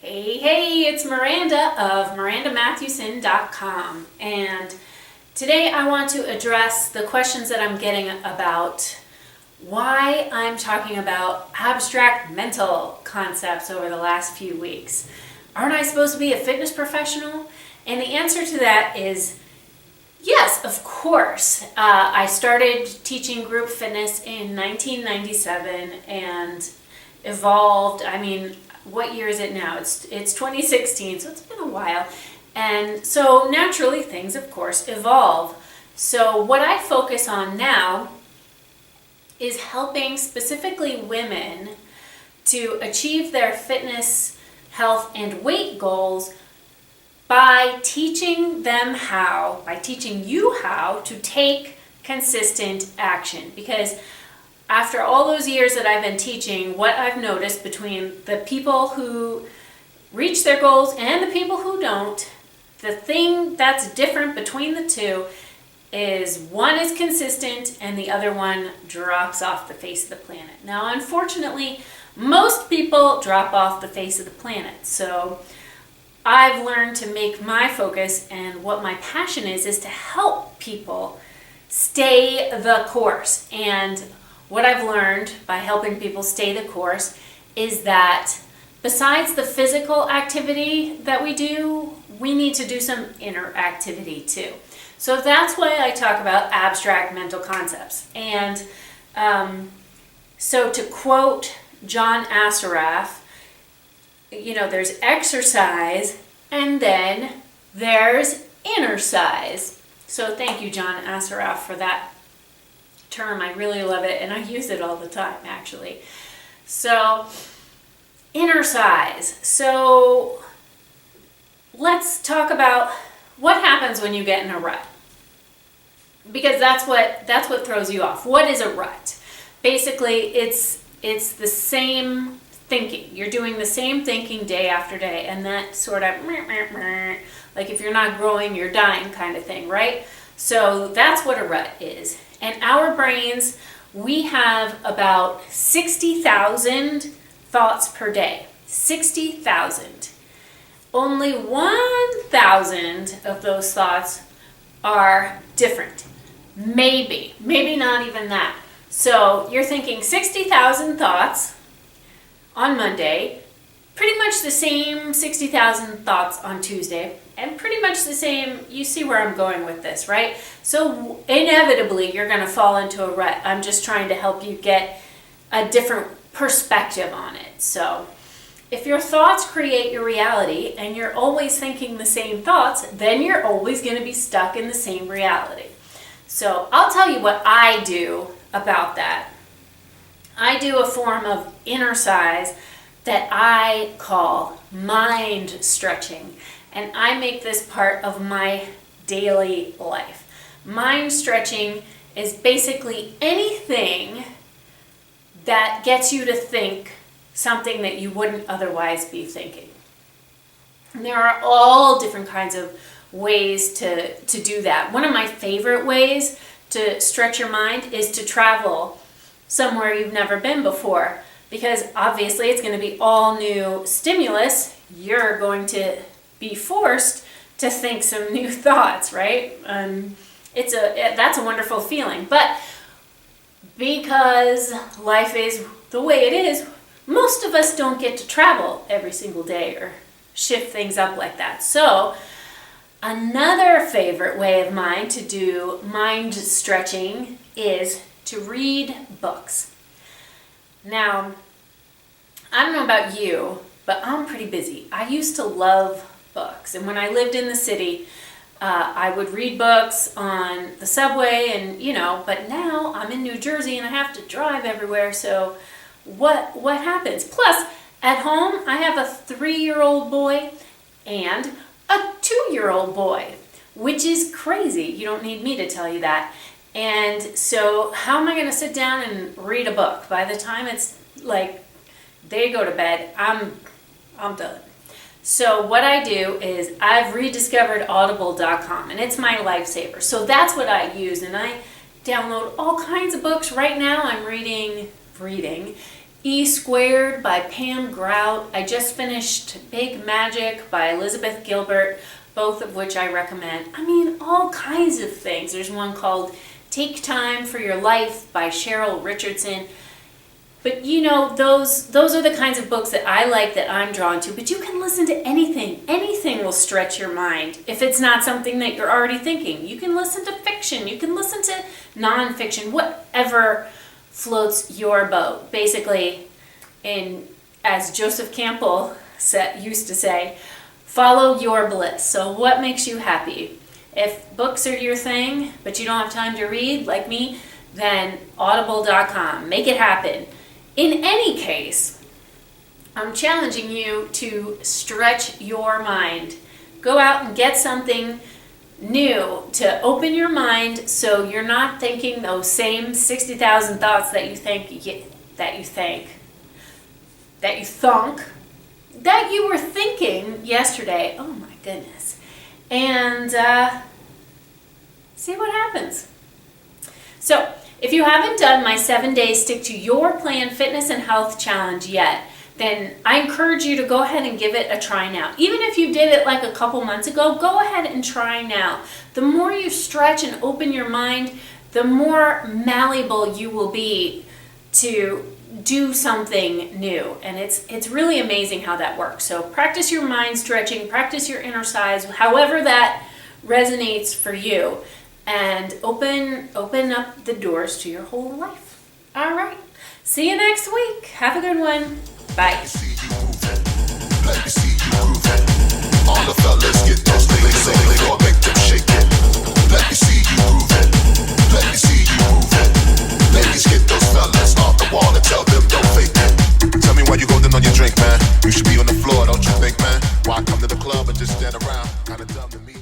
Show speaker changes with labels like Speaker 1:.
Speaker 1: Hey, it's Miranda of MirandaMathewson.com, and today I want to address the questions that I'm getting about why I'm talking about abstract mental concepts over the last few weeks. Aren't I supposed to be a fitness professional? And the answer to that is yes, of course. I started teaching group fitness in 1997 and evolved. What year is it now? It's 2016, so it's been a while. And so naturally things, of course, evolve. So what I focus on now is helping specifically women to achieve their fitness, health, and weight goals by teaching you how to take consistent action. Because after all those years that I've been teaching, what I've noticed between the people who reach their goals and the people who don't, the thing that's different between the two is one is consistent and the other one drops off the face of the planet. Now, unfortunately, most people drop off the face of the planet. So I've learned to make my focus, and what my passion is to help people stay the course. And what I've learned by helping people stay the course is that besides the physical activity that we do, we need to do some inner activity too. So that's why I talk about abstract mental concepts. And so to quote John Assaraf, there's exercise and then there's Innercise. So thank you, John Assaraf, for that term. I really love it, and I use it all the time, actually. So, Innercise. So, let's talk about what happens when you get in a rut, because that's what throws you off. What is a rut? Basically, it's the same thinking. You're doing the same thinking day after day, and that sort of like if you're not growing, you're dying kind of thing, right? So that's what a rut is. And our brains, we have about 60,000 thoughts per day. 60,000. Only 1,000 of those thoughts are different. Maybe not even that. So you're thinking 60,000 thoughts on Monday, pretty much the same 60,000 thoughts on Tuesday, and pretty much the same. You see where I'm going with this, right? So inevitably you're going to fall into a rut. I'm just trying to help you get a different perspective on it. So if your thoughts create your reality and you're always thinking the same thoughts, then you're always going to be stuck in the same reality. So I'll tell you what I do about that. I do a form of Innercise that I call mind stretching, and I make this part of my daily life. Mind stretching is basically anything that gets you to think something that you wouldn't otherwise be thinking. And there are all different kinds of ways to do that. One of my favorite ways to stretch your mind is to travel somewhere you've never been before, because obviously it's going to be all new stimulus. You're going to be forced to think some new thoughts, right? That's a wonderful feeling. But because life is the way it is, most of us don't get to travel every single day or shift things up like that. So another favorite way of mine to do mind stretching is to read books. Now, I don't know about you, but I'm pretty busy. I used to love books, and when I lived in the city, I would read books on the subway, and but now I'm in New Jersey and I have to drive everywhere. So what happens? Plus, at home I have a 3-year-old boy and a 2-year-old boy, which is crazy. You don't need me to tell you that. And so how am I going to sit down and read a book? By the time it's like they go to bed, I'm done. So what I do is I've rediscovered audible.com, and it's my lifesaver. So that's what I use, and I download all kinds of books. Right now I'm reading E Squared by Pam Grout. I just finished Big Magic by Elizabeth Gilbert, both of which I recommend. I mean, all kinds of things. There's one called Take Time for Your Life by Cheryl Richardson. But you know, those are the kinds of books that I like, that I'm drawn to. But you can listen to anything. Anything will stretch your mind if it's not something that you're already thinking. You can listen to fiction. You can listen to nonfiction. Whatever floats your boat. Basically, as Joseph Campbell used to say, follow your bliss. So what makes you happy? If books are your thing, but you don't have time to read, like me, then audible.com. Make it happen. In any case, I'm challenging you to stretch your mind. Go out and get something new to open your mind, so you're not thinking those same 60,000 thoughts that you were thinking yesterday. Oh my goodness. And see what happens. So, if you haven't done my 7-day Stick to Your Plan Fitness and Health Challenge yet, then I encourage you to go ahead and give it a try now. Even if you did it like a couple months ago, go ahead and try now. The more you stretch and open your mind, the more malleable you will be to do something new. And it's really amazing how that works. So practice your mind stretching, practice your Innercise, however that resonates for you. And open up the doors to your whole life. All right. See you next week. Have a good one. Bye.
Speaker 2: Let me see you move it. All the fellas get those things, they gon' make them shake it. Let me see you move it. Let me see you move it. Ladies, get those fellas off the wall and tell them don't fake it. Tell me why you holding on your drink, man. You should be on the floor, don't you think, man? Why come to the club and just stand around? Kinda dumb to me.